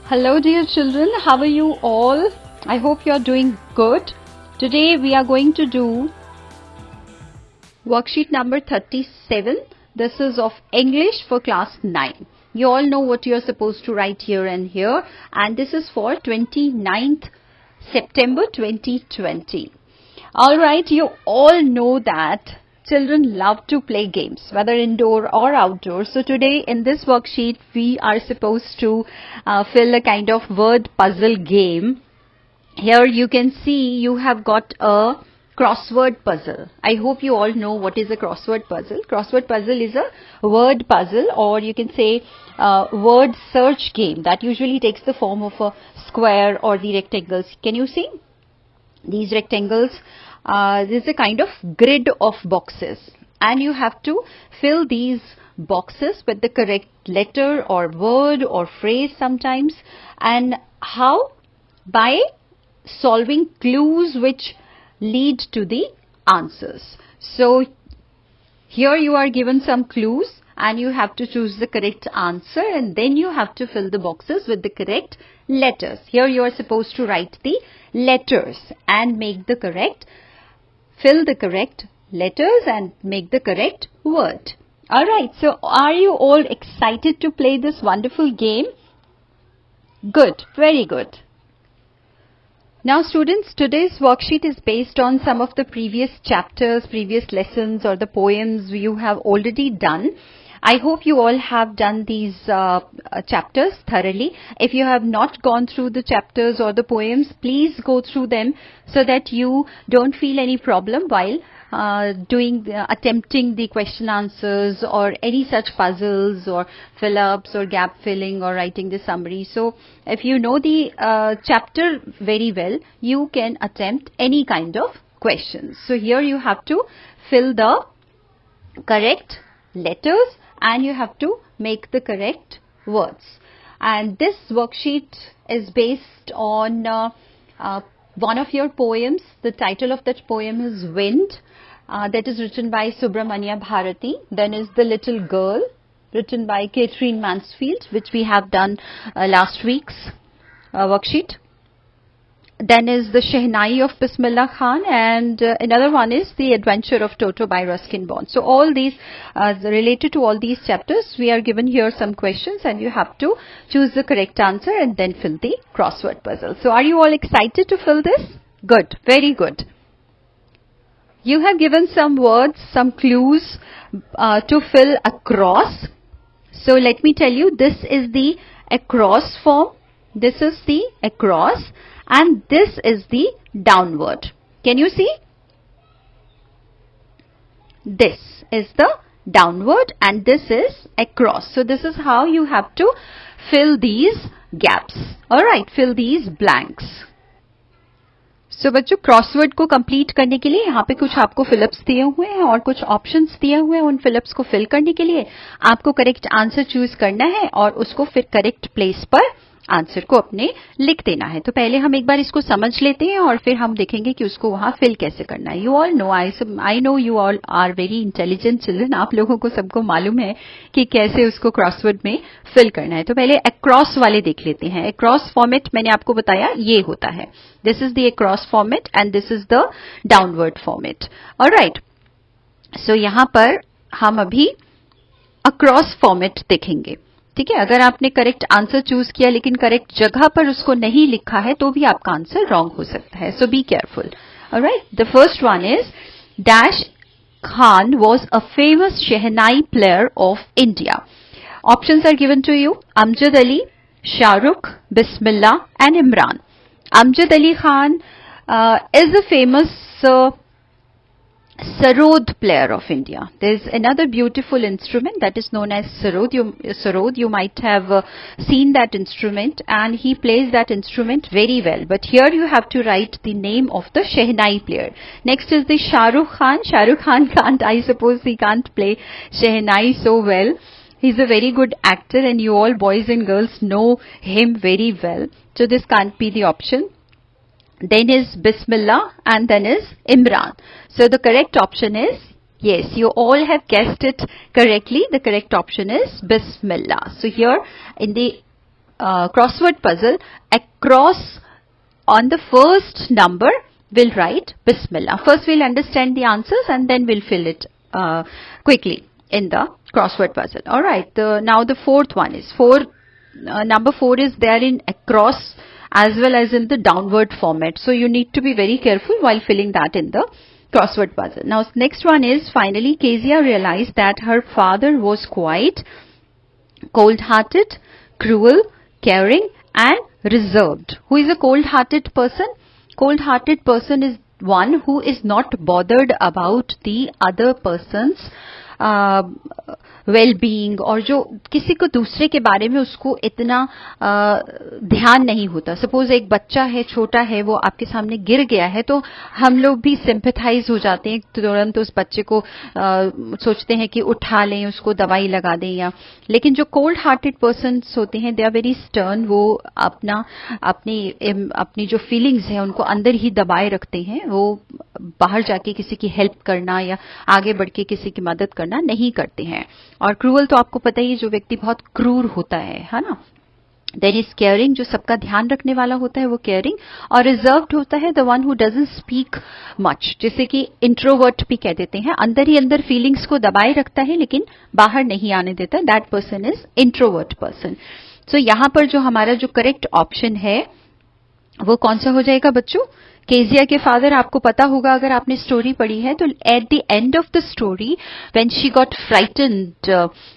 Hello dear children, how are you all? I hope you are doing good. Today we are going to do worksheet number 37. This is of English for class 9. You all know what you are supposed to write here and here, and this is for 29th September 2020. Alright, you all know that children love to play games, whether indoor or outdoor. So today in this worksheet, we are supposed to fill a kind of word puzzle game. Here you can see you have got a crossword puzzle. I hope you all know what is a crossword puzzle. Crossword puzzle is a word puzzle, or you can say word search game that usually takes the form of a square or the rectangles. Can you see? These rectangles, this is a kind of grid of boxes, and you have to fill these boxes with the correct letter or word or phrase sometimes. And how? By solving clues which lead to the answers. So here you are given some clues and you have to choose the correct answer, and then you have to fill the boxes with the correct letters. Here you are supposed to write the letters and fill the correct letters and make the correct word. Alright, so are you all excited to play this wonderful game? Good, very good. Now students, today's worksheet is based on some of the previous chapters, previous lessons, or the poems you have already done. I hope you all have done these chapters thoroughly. If you have not gone through the chapters or the poems, please go through them so that you don't feel any problem while attempting the question answers or any such puzzles or fill-ups or gap filling or writing the summary. So if you know the chapter very well, you can attempt any kind of questions. So here you have to fill the correct letters and you have to make the correct words. And this worksheet is based on one of your poems. The title of that poem is Wind. That is written by Subramanya Bharati. Then is The Little Girl, written by Catherine Mansfield, which we have done last week's worksheet. Then is The Shehnai of Bismillah Khan, and another one is The Adventure of Toto by Ruskin Bond. So all these related to all these chapters, we are given here some questions and you have to choose the correct answer and then fill the crossword puzzle. So are you all excited to fill this? Good, very good. You have given some words, some clues to fill across. So let me tell you, this is the across form. This is the across. And this is the downward. Can you see? This is the downward and this is across. So this is how you have to fill these gaps. Alright, fill these blanks. So बच्चों, crossword को complete करने के लिए यहाँ पे कुछ आपको fill-ups दिए हुए हैं और कुछ ऑप्शंस दिए हुए हैं. उन फिलअप्स को फिल करने के लिए आपको करेक्ट आंसर चूज करना है और उसको फिर करेक्ट प्लेस पर आंसर को अपने लिख देना है. तो पहले हम एक बार इसको समझ लेते हैं और फिर हम देखेंगे कि उसको वहां फिल कैसे करना है. You all know, I know you all are very intelligent children. आप लोगों को सबको मालूम है कि कैसे उसको क्रॉसवर्ड में फिल करना है. तो पहले अक्रॉस वाले देख लेते हैं. अक्रॉस फॉर्मेट मैंने आपको बताया ये होता है. This is the across format and this is the downward format. Alright, so यहां पर हम अभी अक्रॉस फॉर्मेट देखेंगे. ठीक है, अगर आपने करेक्ट आंसर चूज किया लेकिन करेक्ट जगह पर उसको नहीं लिखा है तो भी आपका आंसर रॉन्ग हो सकता है. So be careful. Alright, the first one is dash Khan was a famous shehnai player of India. Options are given to you. Amjad Ali, Shahrukh, Bismillah and Imran. Amjad Ali Khan is a famous sarod player of India. There is another beautiful instrument that is known as sarod. You might have seen that instrument, and he plays that instrument very well. But here you have to write the name of the Shehnai player. Next is the Shah Rukh Khan. Shah Rukh Khan can't, I suppose he can't play Shehnai so well. He's a very good actor and you all boys and girls know him very well. So this can't be the option. Then is Bismillah and then is Imran. So the correct option is, yes, you all have guessed it correctly. The correct option is Bismillah. So here in the crossword puzzle, across on the first number we'll write Bismillah. First we'll understand the answers and then we'll fill it quickly in the crossword puzzle. All right. Now the fourth one is number 4 is there in across as well as in the downward format. So you need to be very careful while filling that in the crossword puzzle. Now next one is finally Kezia realized that her father was quite cold-hearted, cruel, caring and reserved. Who is a cold-hearted person? Cold-hearted person is one who is not bothered about the other person's well being, और जो किसी को दूसरे के बारे में उसको इतना ध्यान नहीं होता. सपोज एक बच्चा है, छोटा है, वो आपके सामने गिर गया है तो हम लोग भी सिंपैथाइज हो जाते हैं, तुरंत उस बच्चे को सोचते हैं कि उठा लें, उसको दवाई लगा दें. या लेकिन जो कोल्ड हार्टेड पर्सन्स होते हैं दे आर वेरी स्टर्न. वो अपनी जो फीलिंग्स है उनको अंदर ही दबाए रखते हैं. वो बाहर जाके किसी की हेल्प करना या आगे बढ़ के किसी की मदद करना नहीं करते हैं. और क्रूअल तो आपको पता ही है, जो व्यक्ति बहुत क्रूर होता है ना. देन इज केयरिंग, जो सबका ध्यान रखने वाला होता है वो केयरिंग. और रिजर्व्ड होता है the one who doesn't speak much, जिसे कि इंट्रोवर्ट भी कह देते हैं. अंदर ही अंदर फीलिंग्स को दबाए रखता है लेकिन बाहर नहीं आने देता. That person is introvert person. So यहां पर जो हमारा जो करेक्ट ऑप्शन है वो कौन सा हो जाएगा बच्चों? केजिया के फादर. आपको पता होगा अगर आपने स्टोरी पढ़ी है तो at the end of the story when she got frightened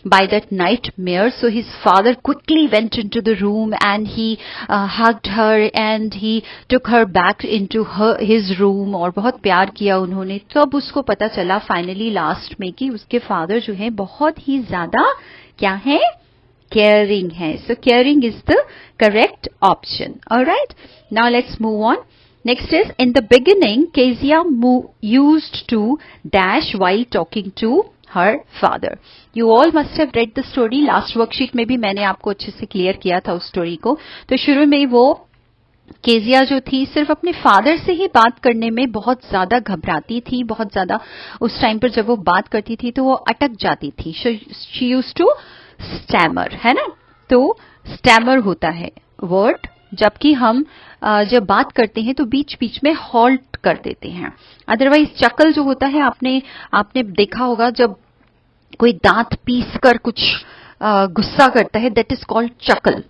by that nightmare, so his father quickly went into the room and he hugged her and he took her back into his room, और बहुत प्यार किया उन्होंने. तब उसको पता चला finally last में कि उसके फादर जो है बहुत ही ज्यादा क्या है? Caring है. So caring is the correct option. All right. Now let's move on. Next is in the beginning, Kezia used to dash while talking to her father. You all must have read the story. Last worksheet में भी मैंने आपको अच्छे से clear किया था उस story को. तो शुरू में वो केजिया जो थी सिर्फ अपने फादर से ही बात करने में बहुत ज्यादा घबराती थी. बहुत ज्यादा उस टाइम पर जब वो बात करती थी तो वो अटक जाती थी. She used to स्टैमर, है ना. तो स्टैमर होता है वर्ड जबकि हम जब बात करते हैं तो बीच बीच में हॉल्ट कर देते हैं. अदरवाइज चकल जो होता है आपने देखा होगा जब कोई दांत पीस कर कुछ गुस्सा करता है, दैट इज कॉल्ड चकल.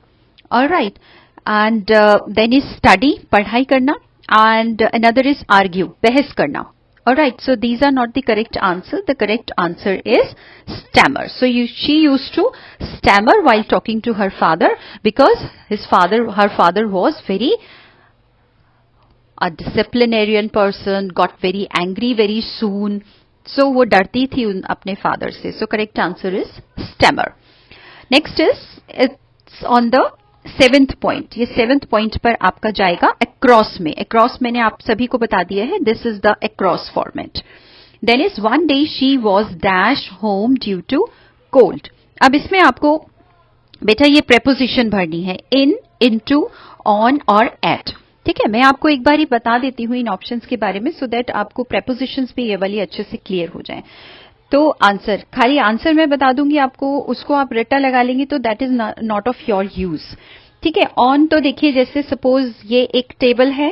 Alright. And then is study, पढ़ाई करना, एंड अनदर इज आर्ग्यू, बहस करना. Alright, so these are not the correct answer. The correct answer is stammer. So she used to stammer while talking to her father because her father was very a disciplinarian person, got very angry very soon. So वो डरती थी अपने father से. So correct answer is stammer. Next is it's on the 7th point. ये 7th point पर आपका जाएगा across में. across मैंने आप सभी को बता दिया है. This is the across format. Then is one day she was dashed home due to cold. अब इसमें आपको बेटा ये preposition भरनी है in, into, on और at. ठीक है, मैं आपको एक बार ही बता देती हूँ इन ऑप्शंस के बारे में so that आपको prepositions भी ये वाली अच्छे से क्लियर हो जाए. तो आंसर, खाली आंसर मैं बता दूंगी आपको, उसको आप रट्टा लगा लेंगे तो that is not of your use. ठीक है. ऑन तो देखिए जैसे सपोज ये एक टेबल है,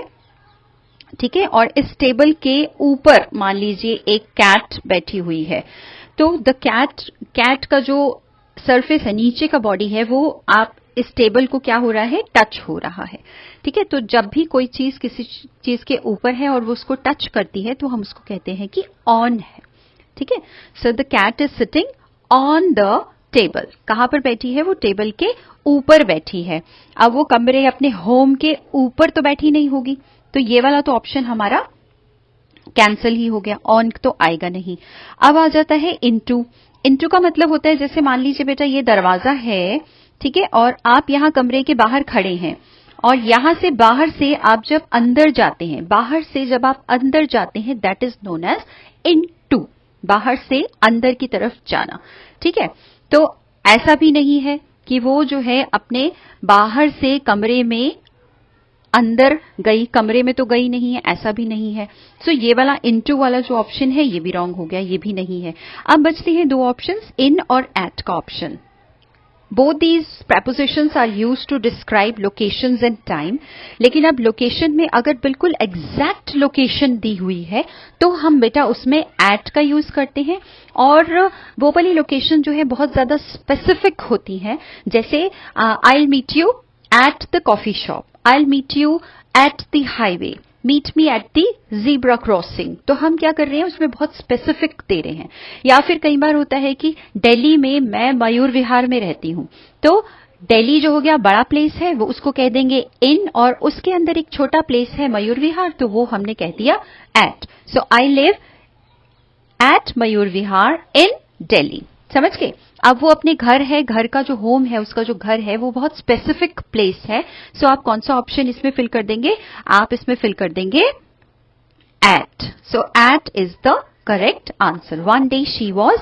ठीक है, और इस टेबल के ऊपर मान लीजिए एक कैट बैठी हुई है. तो द कैट का जो सरफेस है, नीचे का बॉडी है, वो आप इस टेबल को क्या हो रहा है? टच हो रहा है. ठीक है. तो जब भी कोई चीज किसी चीज के ऊपर है और वो उसको टच करती है तो हम उसको कहते हैं कि ऑन है. ठीक है. So the cat is sitting on the table. कहां पर बैठी है? वो टेबल के ऊपर बैठी है. अब वो कमरे अपने होम के ऊपर तो बैठी नहीं होगी, तो ये वाला तो ऑप्शन हमारा कैंसिल ही हो गया. ऑन तो आएगा नहीं. अब आ जाता है इनटू. इनटू का मतलब होता है जैसे मान लीजिए बेटा ये दरवाजा है, ठीक है, और आप यहां कमरे के बाहर खड़े हैं और यहां से बाहर से आप जब अंदर जाते हैं, बाहर से जब आप अंदर जाते हैं that is known as into. बाहर से अंदर की तरफ जाना. ठीक है. तो ऐसा भी नहीं है कि वो जो है अपने बाहर से कमरे में अंदर गई, कमरे में तो गई नहीं है, ऐसा भी नहीं है. सो ये वाला इनटू वाला जो ऑप्शन है ये भी रॉन्ग हो गया, ये भी नहीं है. अब बचती हैं दो ऑप्शंस, इन और एट का option. Both these prepositions are used to describe locations and time. लेकिन अब लोकेशन में अगर बिल्कुल एग्जैक्ट लोकेशन दी हुई है तो हम बेटा उसमें at का यूज करते हैं. और वो वाली लोकेशन जो है बहुत ज्यादा स्पेसिफिक होती है, जैसे I'll meet you at the coffee shop, I'll meet you at the highway, meet me at the zebra crossing. तो हम क्या कर रहे हैं, उसमें बहुत स्पेसिफिक दे रहे हैं. या फिर कई बार होता है कि दिल्ली में मैं मयूर विहार में रहती हूं, तो दिल्ली जो हो गया बड़ा प्लेस है, वो उसको कह देंगे इन, और उसके अंदर एक छोटा प्लेस है मयूर विहार, तो वो हमने कह दिया at. So I live at Mayur Vihar in Delhi. समझ गए. अब वो अपने घर है, घर का जो होम है, उसका जो घर है वो बहुत स्पेसिफिक प्लेस है. सो आप कौन सा ऑप्शन इसमें फिल कर देंगे, आप इसमें फिल कर देंगे at. So at is the correct answer. One day she was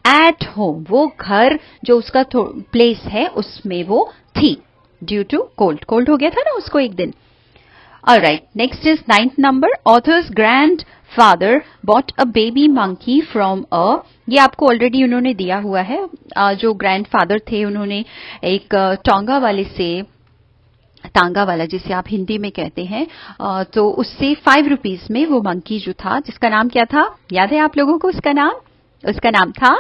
at home. वो घर जो उसका प्लेस है उसमें वो थी, ड्यू टू कोल्ड. कोल्ड हो गया था ना उसको एक दिन. Alright, next is 9th number. Author's grandfather bought a baby monkey from a, ये आपको ऑलरेडी उन्होंने दिया हुआ है. जो ग्रैंडफादर थे उन्होंने एक टोंगा वाले से, तांगा वाला जिसे आप हिंदी में कहते हैं, तो उससे 5 रुपीज में वो मंकी जो था, जिसका नाम क्या था, याद है आप लोगों को उसका नाम? उसका नाम था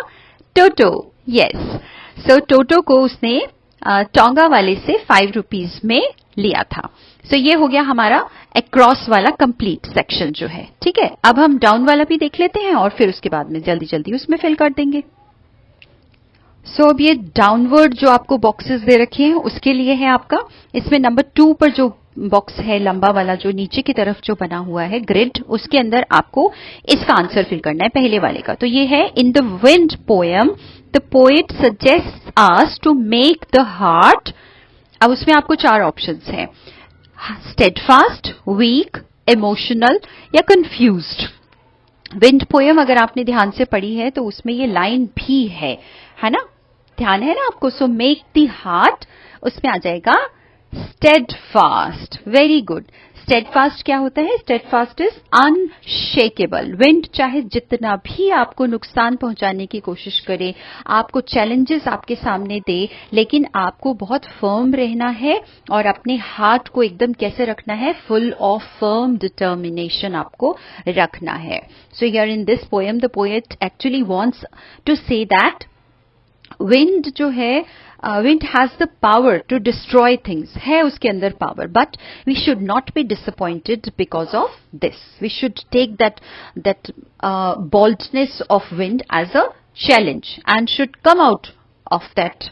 टोटो. यस. सो टोटो को उसने टोंगा वाले से 5 रुपीज में लिया था. सो ये हो गया हमारा अक्रॉस वाला कंप्लीट सेक्शन जो है. ठीक है. अब हम डाउन वाला भी देख लेते हैं और फिर उसके बाद में जल्दी जल्दी उसमें फिल कर देंगे. सो अब ये डाउनवर्ड जो आपको बॉक्सेस दे रखे हैं उसके लिए है आपका. इसमें नंबर 2 पर जो बॉक्स है लंबा वाला जो नीचे की तरफ जो बना हुआ है ग्रिड, उसके अंदर आपको इसका आंसर फिल करना है पहले वाले का. तो ये है in the wind poem the poet suggest us to make the heart. अब उसमें आपको 4 ऑप्शंस हैं, स्टेडफास्ट, वीक, इमोशनल या कंफ्यूज्ड. विंड पोएम अगर आपने ध्यान से पढ़ी है तो उसमें ये लाइन भी है ना, ध्यान है ना आपको. सो मेक द हार्ट, उसमें आ जाएगा स्टेडफास्ट. Very good. स्टेडफास्ट क्या होता है? Steadfast is unshakeable. विंड चाहे जितना भी आपको नुकसान पहुंचाने की कोशिश करे, आपको चैलेंजेस आपके सामने दे, लेकिन आपको बहुत फर्म रहना है और अपने हार्ट को एकदम कैसे रखना है, फुल ऑफ फर्म डिटर्मिनेशन आपको रखना है. So here in this poem the poet actually wants to say that wind जो है, wind has the power to destroy things, है उसके अंदर power, but we should not be disappointed because of this. We should take that boldness of wind as a challenge and should come out of that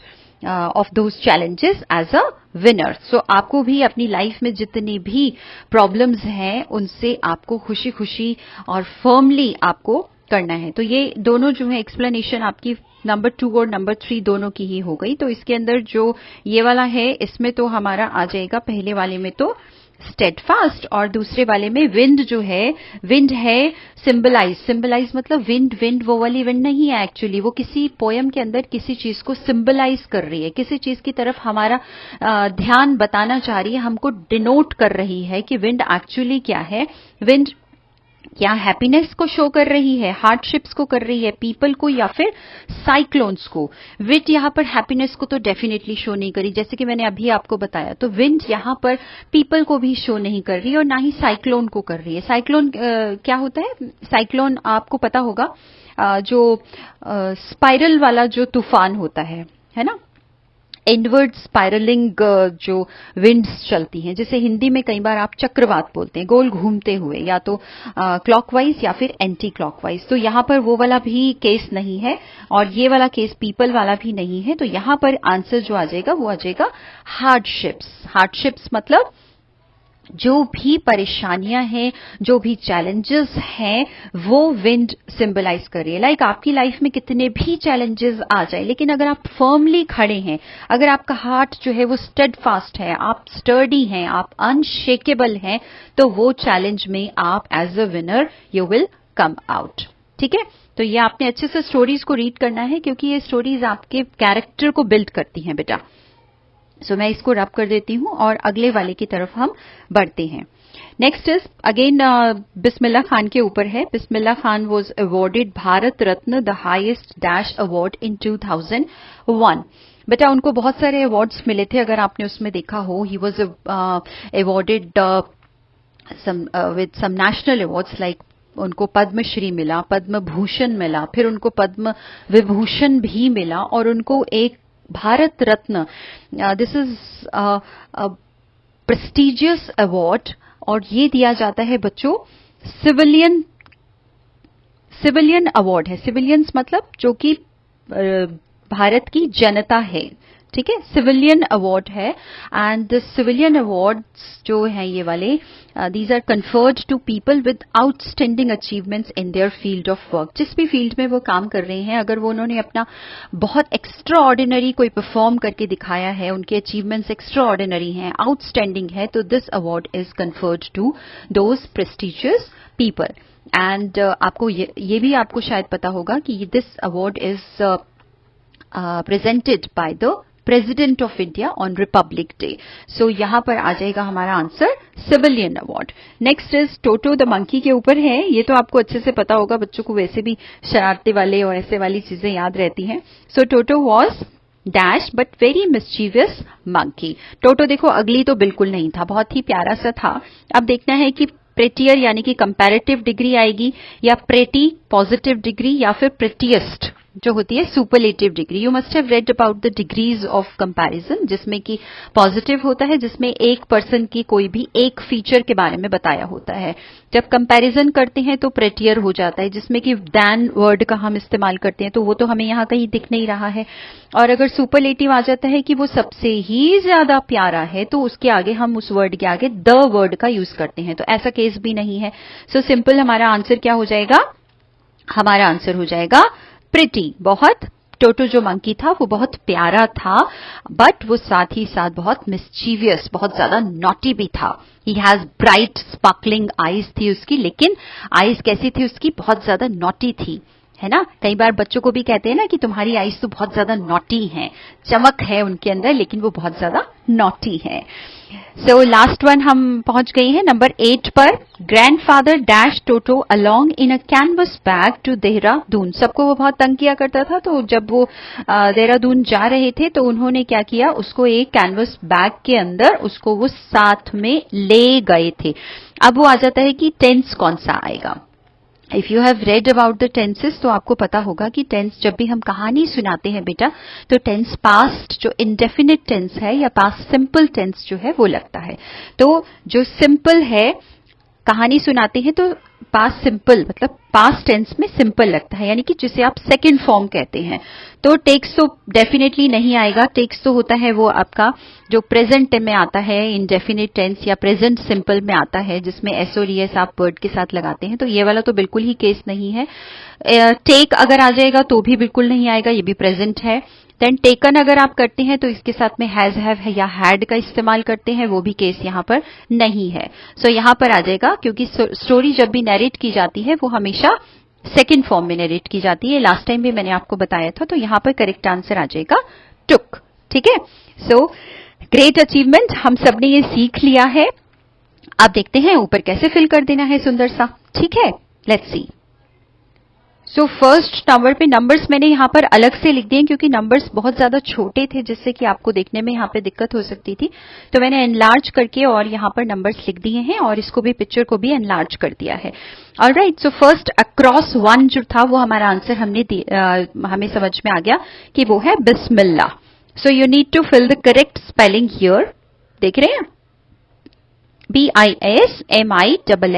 of those challenges as a winner. So आपको भी अपनी life में जितनी भी problems हैं उनसे आपको खुशी खुशी और फर्मली आपको करना है. तो ये दोनों जो है एक्सप्लेनेशन आपकी नंबर 2 और नंबर 3 दोनों की ही हो गई. तो इसके अंदर जो ये वाला है इसमें तो हमारा आ जाएगा, पहले वाले में तो स्टेडफास्ट और दूसरे वाले में विंड जो है, विंड है सिंबलाइज. सिंबलाइज मतलब विंड वो वाली विंड नहीं है एक्चुअली, वो किसी पोयम के अंदर किसी चीज को सिंबलाइज कर रही है, किसी चीज की तरफ हमारा ध्यान बताना चाह रही है, हमको डिनोट कर रही है कि विंड एक्चुअली क्या है. विंड क्या हैप्पीनेस को शो कर रही है, हार्डशिप्स को कर रही है, पीपल को, या फिर साइक्लोन्स को. विंड यहाँ पर हैप्पीनेस को तो डेफिनेटली शो नहीं करी, जैसे कि मैंने अभी आपको बताया. तो विंड यहाँ पर पीपल को भी शो नहीं कर रही और ना ही साइक्लोन को कर रही है. साइक्लोन क्या होता है? साइक्लोन आपको पता होगा, जो स्पाइरल वाला जो तूफान होता है ना, इनवर्ड स्पाइरलिंग जो विंड्स चलती हैं, जिसे हिंदी में कई बार आप चक्रवात बोलते हैं, गोल घूमते हुए, या तो क्लॉकवाइज या फिर एंटी क्लॉकवाइज. तो यहाँ पर वो वाला भी केस नहीं है और ये वाला केस पीपल वाला भी नहीं है. तो यहाँ पर आंसर जो आ जाएगा वो आ जाएगा हार्डशिप्स. हार्डशिप्स मतलब जो भी परेशानियां हैं, जो भी चैलेंजेस हैं, वो विंड सिंबलाइज कर रही है. लाइक आपकी लाइफ में कितने भी चैलेंजेस आ जाए, लेकिन अगर आप फर्मली खड़े हैं, अगर आपका हार्ट जो है वो स्टेडफास्ट है, आप स्टर्डी हैं, आप अनशेकेबल हैं, तो वो चैलेंज में आप as a winner you will come out. ठीक है. तो ये आपने अच्छे से स्टोरीज को रीड करना है, क्योंकि ये स्टोरीज आपके कैरेक्टर को बिल्ड करती हैं बेटा. सो मैं इसको रब कर देती हूं और अगले वाले की तरफ हम बढ़ते हैं. Next is again Bismillah Khan के ऊपर है. Bismillah Khan was awarded Bharat Ratna, the highest dash award in 2001. बेटा उनको बहुत सारे अवार्ड्स मिले थे, अगर आपने उसमें देखा हो. He was awarded with some national awards, like उनको पद्मश्री मिला, पद्म भूषण मिला, फिर उनको पद्म विभूषण भी मिला, और उनको एक Bharat Ratna, this is prestigious award, और ये दिया जाता है बच्चों सिविलियन अवार्ड है. सिविलियंस मतलब जो कि भारत की जनता है, ठीक है, सिविलियन अवार्ड है. एंड द सिविलियन अवार्ड्स जो हैं ये वाले, these are conferred to people with outstanding achievements in their field of work. जिस भी फील्ड में वो काम कर रहे हैं, अगर वो उन्होंने अपना बहुत एक्स्ट्रा ऑर्डिनरी कोई परफॉर्म करके दिखाया है, उनके अचीवमेंट्स एक्स्ट्रा ऑर्डिनरी हैं, आउटस्टैंडिंग है, तो this award is conferred to those prestigious people. And आपको ये भी आपको शायद पता होगा कि this award is presented by the president of India on Republic Day. So यहां पर आ जाएगा हमारा answer civilian award. Next is Toto the monkey के ऊपर है. ये तो आपको अच्छे से पता होगा, बच्चों को वैसे भी शरारते वाले और ऐसे वाली चीजें याद रहती हैं. So Toto was dash but very mischievous monkey. Toto देखो अगली तो बिल्कुल नहीं था, बहुत ही प्यारा सा था. अब देखना है कि प्रेटियर यानी कि कंपैरेटिव डिग्री आएगी, या प्रेटी पॉजिटिव डिग्री, या फिर प्रेटिएस्ट जो होती है superlative degree. You must have read about the degrees of comparison, जिसमें कि पॉजिटिव होता है जिसमें एक पर्सन की कोई भी एक फीचर के बारे में बताया होता है. जब कंपैरिजन करते हैं तो प्रेटियर हो जाता है, जिसमें कि दैन वर्ड का हम इस्तेमाल करते हैं, तो वो तो हमें यहाँ कहीं दिख नहीं रहा है. और अगर सुपरलेटिव आ जाता है कि वो सबसे ही ज्यादा प्यारा है, तो उसके आगे हम उस वर्ड के आगे द वर्ड का यूज करते हैं. तो ऐसा केस भी नहीं है. सो सिंपल हमारा आंसर क्या हो जाएगा? हमारा आंसर हो जाएगा प्रिटी. बहुत, टोटो जो मंकी था वो बहुत प्यारा था, बट वो साथ ही साथ बहुत मिस्चीवियस, बहुत ज्यादा नॉटी भी था. He has bright sparkling eyes थी उसकी, लेकिन आईज कैसी थी उसकी? बहुत ज्यादा नॉटी थी, है ना. कई बार बच्चों को भी कहते हैं ना कि तुम्हारी आईज तो बहुत ज्यादा नॉटी हैं, चमक है उनके अंदर लेकिन वो बहुत ज्यादा नॉटी है. सो लास्ट वन हम पहुंच गए हैं नंबर 8 पर. Grandfather dash Toto along in a canvas bag to Dehradun. सबको वो बहुत तंग किया करता था, तो जब वो देहरादून जा रहे थे तो उन्होंने क्या किया, उसको एक कैनवस बैग के अंदर उसको वो साथ में ले गए थे. अब वो आ जाता है कि टेंस कौन सा आएगा. If you have read about the tenses तो आपको पता होगा कि टेंस जब भी हम कहानी सुनाते हैं बेटा, तो टेंस पास्ट जो इंडेफिनिट टेंस है या पास्ट सिंपल टेंस जो है वो लगता है. तो जो सिंपल है, कहानी सुनाते हैं तो पास्ट सिंपल मतलब पास्ट टेंस में सिंपल लगता है, यानी कि जिसे आप सेकंड फॉर्म कहते हैं. तो टेक्स तो डेफिनेटली नहीं आएगा. टेक्स तो होता है वो आपका जो प्रेजेंट में आता है, इंडेफिनिट टेंस या प्रेजेंट सिंपल में आता है, जिसमें एस और एस आप वर्ड के साथ लगाते हैं. तो ये वाला तो बिल्कुल ही केस नहीं है. टेक अगर आ जाएगा तो भी बिल्कुल नहीं आएगा, ये भी प्रेजेंट है. देन टेकन अगर आप करते हैं तो इसके साथ में हैज, हैव है या हैड का इस्तेमाल करते हैं, वो भी केस यहाँ पर नहीं है. सो यहाँ पर आ जाएगा, क्योंकि स्टोरी जब भी नरेट की जाती है वो हमेशा सेकंड फॉर्म में नरेट की जाती है. लास्ट टाइम भी मैंने आपको बताया था. तो यहाँ पर करेक्ट आंसर आ जाएगा टुक. ठीक है. सो ग्रेट अचीवमेंट, हम सबने ये सीख लिया है. अब देखते हैं ऊपर कैसे फिल कर देना है सुंदर सा. ठीक है, let's see. So first number पे नंबर्स मैंने यहाँ पर अलग से लिख दिए क्योंकि नंबर्स बहुत ज्यादा छोटे थे, जिससे कि आपको देखने में यहाँ पे दिक्कत हो सकती थी. तो मैंने एनलार्ज करके और यहाँ पर नंबर्स लिख दिए हैं, और इसको भी पिक्चर को भी एनलार्ज कर दिया है. Alright. So first across one जो था वो हमारा आंसर हमें समझ में आ गया कि वो है Bismillah. So you need to fill the correct spelling here. देख रहे हैं, BISMILLAH.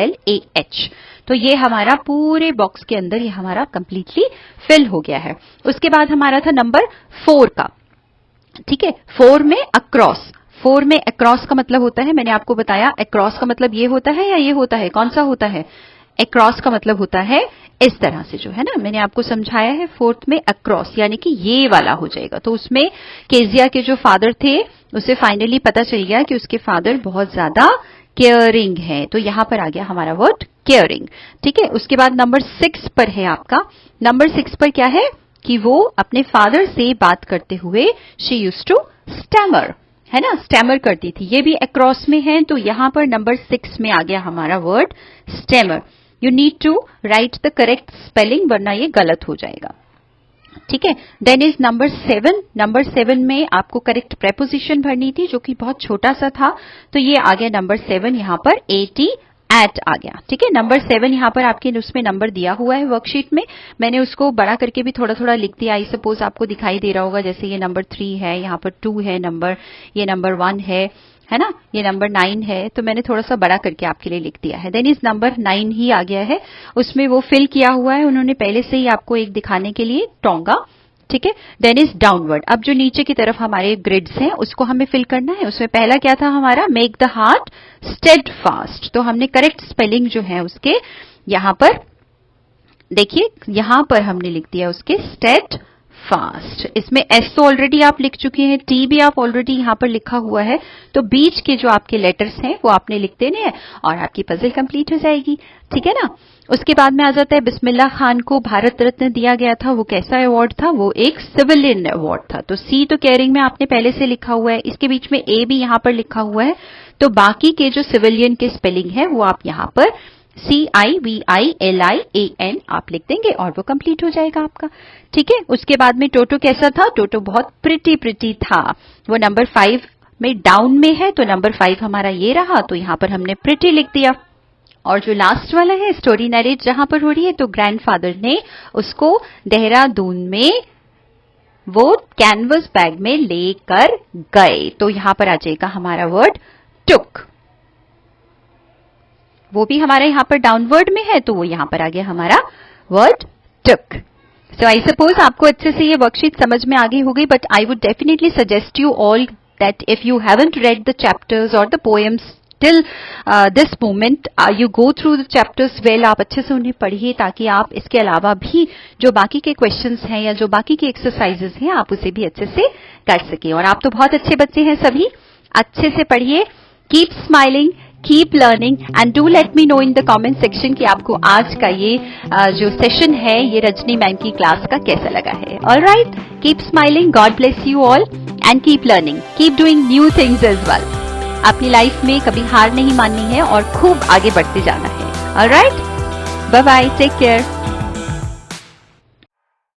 तो ये हमारा पूरे बॉक्स के अंदर ये हमारा कंप्लीटली फिल हो गया है. उसके बाद हमारा था नंबर 4 का. ठीक है, 4 में अक्रॉस. 4 में अक्रॉस का मतलब होता है, मैंने आपको बताया अक्रॉस का मतलब ये होता है या ये होता है, कौन सा होता है? अक्रॉस का मतलब होता है इस तरह से, जो है ना, मैंने आपको समझाया है. 4th में अक्रॉस यानी कि ये वाला हो जाएगा. तो उसमें केजिया के जो फादर थे उसे फाइनली पता चल गया कि उसके फादर बहुत ज्यादा केयरिंग है. तो यहां पर आ गया हमारा वर्ड केयरिंग. ठीक है. उसके बाद नंबर 6 पर है आपका. नंबर 6 पर क्या है कि वो अपने फादर से बात करते हुए शी यूज्ड टू स्टैमर, है ना, स्टैमर करती थी. ये भी अक्रॉस में है. तो यहां पर नंबर 6 में आ गया हमारा word stammer. You need to write the correct spelling, वरना ये गलत हो जाएगा. ठीक है। Then is number 7। नंबर 7 में आपको करेक्ट प्रेपोजिशन भरनी थी जो कि बहुत छोटा सा था, तो ये आ गया नंबर 7 यहाँ पर at आ गया। ठीक है, नंबर 7 यहाँ पर आपके उसमें नंबर दिया हुआ है वर्कशीट में, मैंने उसको बड़ा करके भी थोड़ा थोड़ा लिख दिया। आई सपोज आपको दिखाई दे रहा होगा, जैसे ये नंबर 3 है, यहाँ पर 2 है नंबर, ये नंबर 1 है ना, ये नंबर 9 है, तो मैंने थोड़ा सा बड़ा करके आपके लिए लिख दिया है। देन इस नंबर 9 ही आ गया है, उसमें वो फिल किया हुआ है उन्होंने पहले से ही आपको एक दिखाने के लिए, टोंगा। ठीक है, देन इज डाउनवर्ड। अब जो नीचे की तरफ हमारे ग्रिड्स हैं उसको हमें फिल करना है। उसमें पहला क्या था हमारा, मेक द हार्ट स्टेडफास्ट, तो हमने करेक्ट स्पेलिंग जो है उसके यहां पर देखिए, यहां पर हमने लिख दिया उसके स्टेड फास्ट। इसमें एस तो ऑलरेडी आप लिख चुके हैं, टी भी आप ऑलरेडी यहां पर लिखा हुआ है, तो बीच के जो आपके लेटर्स हैं वो आपने लिख देने हैं और आपकी पजल कंप्लीट हो जाएगी। ठीक है ना। उसके बाद में आ जाता है, बिस्मिल्लाह खान को भारत रत्न दिया गया था, वो कैसा अवार्ड था, वो एक सिविलियन अवार्ड था। तो सी तो केयरिंग में आपने पहले से लिखा हुआ है, इसके बीच में ए भी यहां पर लिखा हुआ है, तो बाकी के जो सिविलियन के स्पेलिंग है वो आप यहां पर CIVILIAN आप लिख देंगे और वो कंप्लीट हो जाएगा आपका। ठीक है, उसके बाद में टोटो कैसा था, टोटो बहुत प्रिटी था, वो नंबर 5 में डाउन में है, तो नंबर 5 हमारा ये रहा, तो यहां पर हमने प्रिटी लिख दिया। और जो लास्ट वाला है, स्टोरी नरेट जहां पर हो रही है, तो ग्रैंडफादर ने उसको देहरादून में वो कैनवस बैग में लेकर गए, तो यहां पर आ जाएगा हमारा वर्ड टुक, वो भी हमारा यहाँ पर डाउनवर्ड में है, तो वो यहाँ पर आ गया हमारा word took. So I suppose आपको अच्छे से ये वर्कशीट समझ में आ गई होगी, but I would definitely suggest you all that if you haven't read the chapters और the poems till this moment, you go through the chapters well, आप अच्छे से उन्हें पढ़िए ताकि आप इसके अलावा भी जो बाकी के क्वेश्चंस हैं या जो बाकी के एक्सरसाइजेस हैं आप उसे भी अच्छे से कर सके। और आप तो बहुत अच्छे बच्चे हैं सभी, अच्छे से पढ़िए, keep smiling, keep learning and do let me know in the comment section कि आपको आज का ये जो सेशन है ये रजनी मैम की क्लास का कैसा लगा है। Alright, keep smiling, God bless you all and keep learning, keep doing new things as well. अपनी लाइफ में कभी हार नहीं माननी है और खूब आगे बढ़ते जाना है। Alright, bye bye, take care.